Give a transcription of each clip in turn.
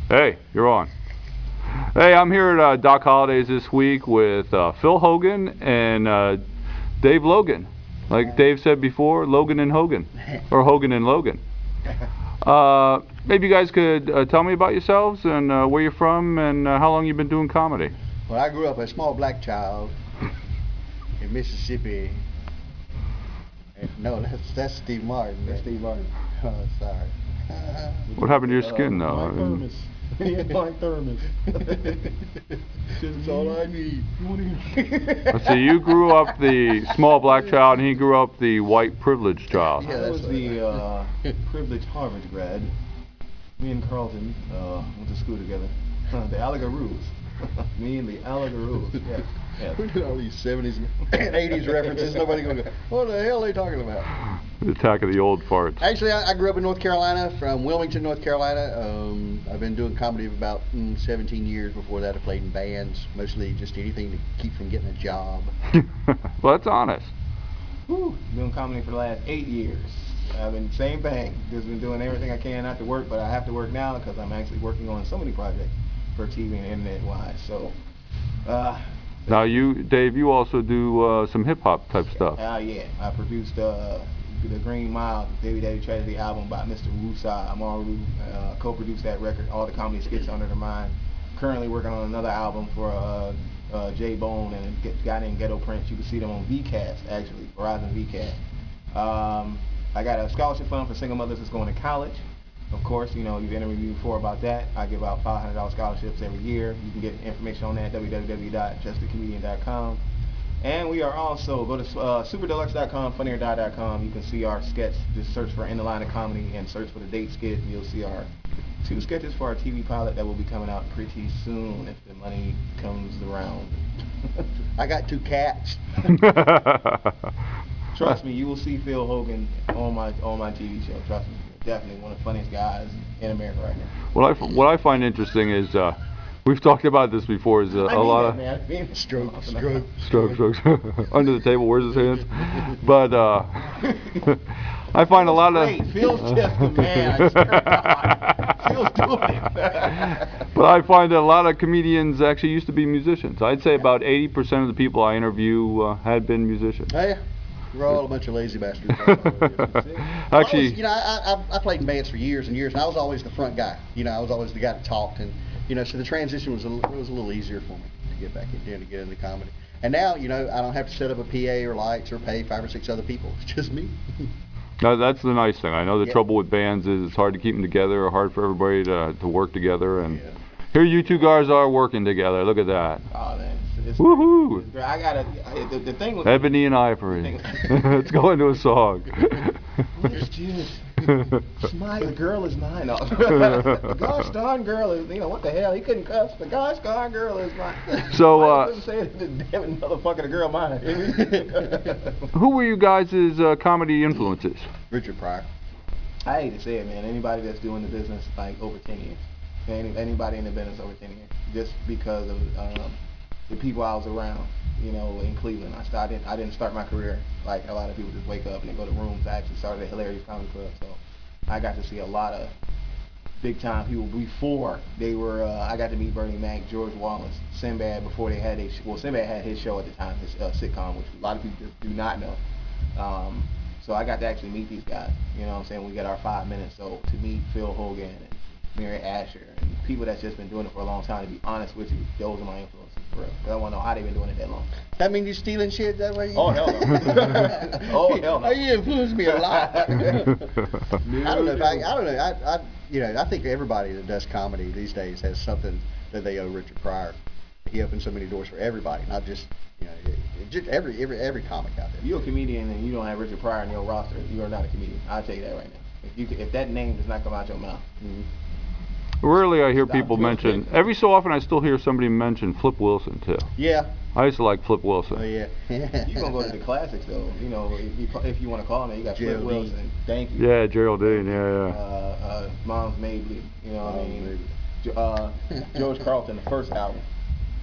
Hey, you're on. Hey, I'm here at Doc Holliday's this week with Phil Hogan and Dave Logan. Like Dave said before, Logan and Hogan, or Hogan and Logan. Maybe you guys could tell me about yourselves and where you're from and how long you've been doing comedy. Well, I grew up a small black child in Mississippi. No, that's Steve Martin. That's Steve Martin. Oh, sorry. What happened to your skin, though? He had my thermos. That's all I need. Let's see, you grew up the small black child, and he grew up the white privileged child. Yeah, I was the privileged Harvard grad. Me and Carlton went to school together. The Allegaroos. Me and the Allegaroos. Yeah. We did all these 70s and 80s references. Nobody going to go, what the hell are they talking about? The attack of the old farts. Actually, I grew up in North Carolina, from Wilmington, North Carolina. I've been doing comedy for about 17 years. Before that, I played in bands, mostly just anything to keep from getting a job. Well, that's honest. Whew. Doing comedy for the last 8 years. I've been same thing. Just been doing everything I can not to work, but I have to work now because I'm actually working on so many projects for TV and internet-wise. So. Now Dave, you also do some hip-hop type stuff. Yeah, I produced the Green Mile, Baby Daddy Tragedy album by Mr. Wusa Amaru, co-produced that record, all the comedy skits under the mind. Currently working on another album for J Bone and a guy named Ghetto Prince. You can see them on VCast, actually, Verizon VCast. I got a scholarship fund for single mothers that's going to college. Of course, you know, you've interviewed me before about that. I give out $500 scholarships every year. You can get information on that at www.justthecomedian.com. And we are also, go to superdeluxe.com, funnyordie.com. You can see our sketch. Just search for In the Line of Comedy and search for the date skit. And you'll see our 2 sketches for our TV pilot that will be coming out pretty soon if the money comes around. I got 2 cats. Trust me, you will see Phil Hogan on my TV show. Trust me. Definitely one of the funniest guys in America right now. What I find interesting is we've talked about this before. Is a lot of stroke under the table. Where's his hands? But I find a lot of. Phil's just a man. I swear to God. Phil's doing it. But I find that a lot of comedians actually used to be musicians. I'd say about 80% of the people I interview had been musicians. Oh, yeah. We're all a bunch of lazy bastards. Actually, I played in bands for years and years, and I was always the front guy. You know, I was always the guy that talked, and so the transition was a little easier for me to get back in, to get into comedy. And now, I don't have to set up a PA or lights or pay 5 or 6 other people. It's just me. No, that's the nice thing. I know the trouble with bands is it's hard to keep them together, or hard for everybody to work together, and here you 2 guys are working together. Look at that. Oh, man. Woohoo! The thing with Ebony and Ivory. Let's go into a song. Let's just. The girl is mine. No. The gosh darn girl is. What the hell? He couldn't cuss. The gosh darn girl is mine. So. Couldn't say the damn motherfucker, the girl mine. Who were you guys' comedy influences? Richard Pryor. I hate to say it, man. Anybody that's doing the business like over 10 years. Anybody in the business over 10 years. Just because of the people I was around, in Cleveland. I didn't start my career like a lot of people just wake up and they go to rooms. I actually started at Hilarious Comedy Club, so I got to see a lot of big time people before they were. I got to meet Bernie Mac, George Wallace, Sinbad before they had Sinbad had his show at the time, his sitcom, which a lot of people just do not know. So I got to actually meet these guys. You know what I'm saying? We got our 5 minutes. So to meet Phil Hogan and Mary Asher and people that's just been doing it for a long time, to be honest with you, those are my influences for real. I want to know how they've been doing it that long. That mean you stealing shit that way? Oh hell no! Oh hell no! You influenced me a lot. I don't know. I think everybody that does comedy these days has something that they owe Richard Pryor. He opened so many doors for everybody, not just just every comic out there. You're a comedian and you don't have Richard Pryor in your roster. You are not a comedian. I'll tell you that right now. If that name does not come out your mouth. Rarely I hear people mention. Every so often I still hear somebody mention Flip Wilson too. Yeah. I used to like Flip Wilson. Oh yeah. You're gonna go to the classics though. If you want to call him, you got Flip Wilson. Thank you. Yeah, Geraldine. Yeah. Mom's Mabley. George Carlton, the first album.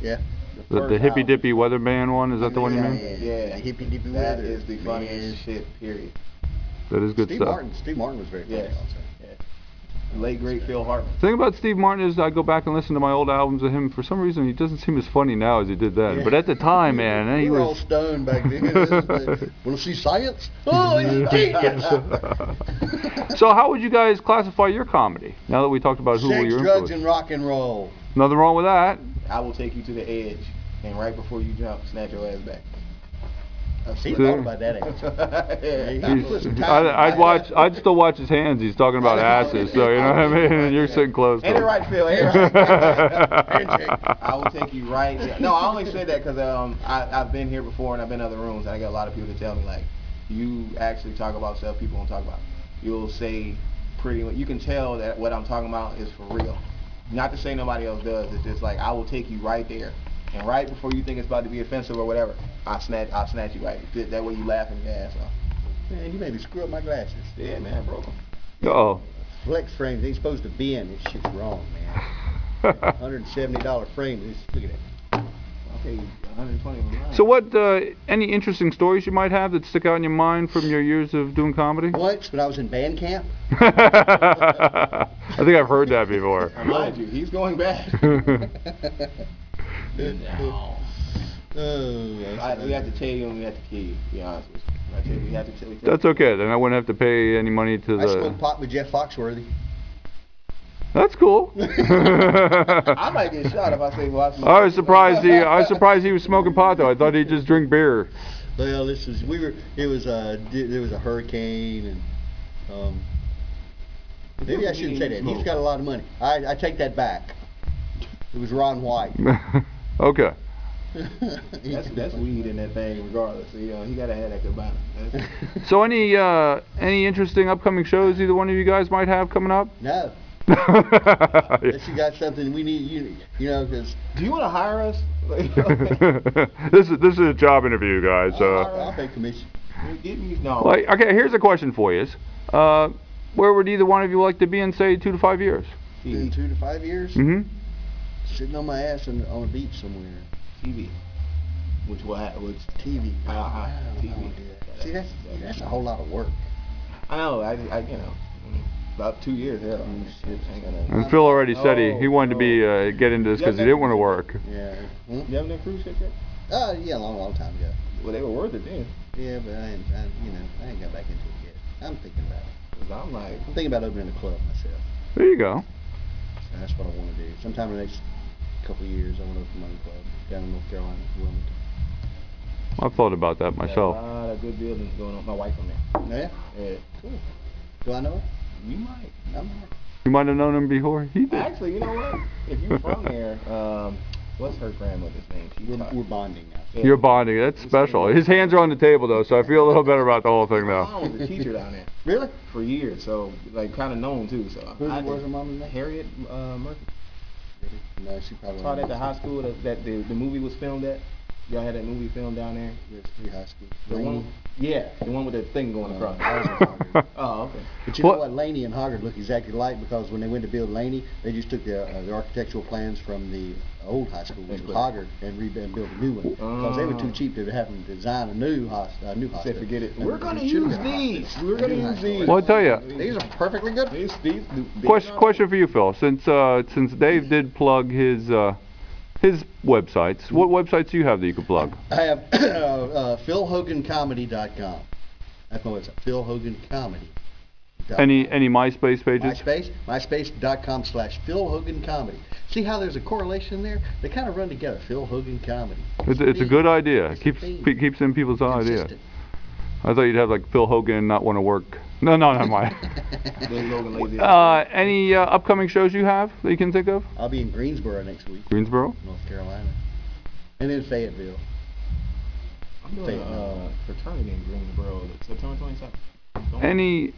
Yeah. The hippy dippy weatherman one. Is that the one you mean? Yeah. Hippy dippy That weather. is the funniest shit. Period. That is good stuff. Steve Martin was very funny also. late great Phil Hartman. The thing about Steve Martin is I go back and listen to my old albums of him. For some reason, he doesn't seem as funny now as he did then. Yeah. But at the time, man, he we were was all stoned back then. Want to see science? Oh, he's a genius. So how would you guys classify your comedy? Now that we talked about who were Sex, your drugs, influences. and rock and roll. Nothing wrong with that. I will take you to the edge, and right before you jump, snatch your ass back. He thought about that answer. Yeah. He put some time I'd still watch his hands. He's talking about asses, so you know what I mean. And you're sitting close to Ain't it him. right, Phil? Ain't it right? I will take you right there. No, I only say that because I've been here before and I've been in other rooms and I get a lot of people to tell me like, you actually talk about stuff people don't talk about. You'll say you can tell that what I'm talking about is for real. Not to say nobody else does. It's just like I will take you right there. And right before you think it's about to be offensive or whatever, I'll snatch you right. That way you laughing your ass off. Man, you made me screw up my glasses. Yeah, man, I broke them. Uh-oh. Flex frames ain't supposed to bend. This shit's wrong, man. $170 frame. Look at that. I'll pay you 120 of them. So what, any interesting stories you might have that stick out in your mind from your years of doing comedy? Once, when I was in band camp. I think I've heard that before. Mind you, he's going back. No. We have to tell you and we have to kill you, to be honest with you. I tell you, we have to tell you. That's okay, then I wouldn't have to pay any money to I the... smoked pot with Jeff Foxworthy. That's cool. I might get shot if I say, well, I smoke. I was surprised he was smoking pot though. I thought he'd just drink beer. Well, there was a hurricane and maybe I shouldn't say that. He's got a lot of money. I take that back. It was Ron White. Okay. That's weed in that thing regardless. So, he gotta have that cabana. So any interesting upcoming shows either one of you guys might have coming up? No. Unless you got something we need, because... Do you want to hire us? This is a job interview, guys. I'll pay commission. No. Like, okay, here's a question for you. Where would either one of you like to be in, say, 2 to 5 years? In 2 to 5 years? Mm-hmm. Sitting on my ass on a beach somewhere. TV. Which TV. TV. See, that's a whole lot of work. I know. I about 2 years there. And Phil already said he wanted to be get into this because he didn't want to work. Yeah. You haven't done cruise ship yet? Yeah, a long time ago. Well, they were worth it then. Yeah, but I ain't got back into it yet. I'm thinking about it. 'Cause I'm thinking about opening a club myself. There you go. And that's what I want to do. Sometime in the next couple of years, I want to open my own club down in North Carolina, Wilmington. I've thought about that myself. Got a lot of good buildings going on. My wife from there. Yeah? Yeah. Cool. Do I know it? You might. I might. You might have known him before. He did. Actually, you know what? If you're from there, what's her grandmother's name? We're bonding now. Yeah. You're bonding. That's special. His hands are on the table though, so I feel a little better about the whole thing My now. mom was a teacher down there. Really? For years, so kind of known too. So Where's her mom's name? Harriet Murphy. No, she probably Taught at the high school that the movie was filmed at. Y'all had that movie filmed down there? Yes, free high school. The one, yeah, the one with the thing going across. Oh, okay. But you know what? Laney and Hogan look exactly alike because when they went to build Laney, they just took the architectural plans from the old high school, which was Hogan, and built a new one because they were too cheap to have them design a new hospital. Said forget it. We're gonna use these. We're gonna use these. Well, I'll tell you. These are perfectly good. Question for you, Phil. Since Dave did plug his websites, what websites do you have that you could plug? I have PhilHoganComedy.com. That's my website. PhilHoganComedy. Any MySpace pages? MySpace.com/PhilHoganComedy. See how there's a correlation there? They kind of run together. Phil Hogan Comedy. It's a good idea. It's Keeps in people's idea. consistent. I thought you'd have like Phil Hogan not want to work. No, not mine. Any upcoming shows you have that you can think of? I'll be in Greensboro next week. Greensboro? North Carolina. And then Fayetteville. I'm doing a fraternity in Greensboro, September 27th. Any?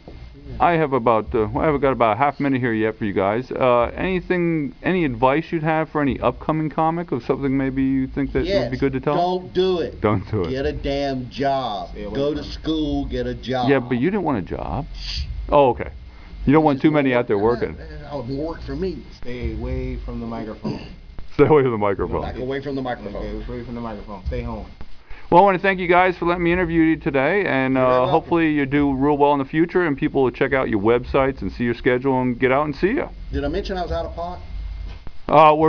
I have about I haven't got about a half minute here yet for you guys. Any advice you'd have for any upcoming comic of something maybe you think that would be good to tell? Don't do it. Don't do it. Get a damn job. Go to school, get a job. Yeah, but you didn't want a job. Oh, okay. You don't want too many out there working. That would work for me. Stay away from the microphone. Stay away from the microphone. Back away from the microphone. Okay, away from the microphone. Stay home. Well, I want to thank you guys for letting me interview you today, and hopefully you do real well in the future, and people will check out your websites and see your schedule and get out and see you. Did I mention I was out of pot? We're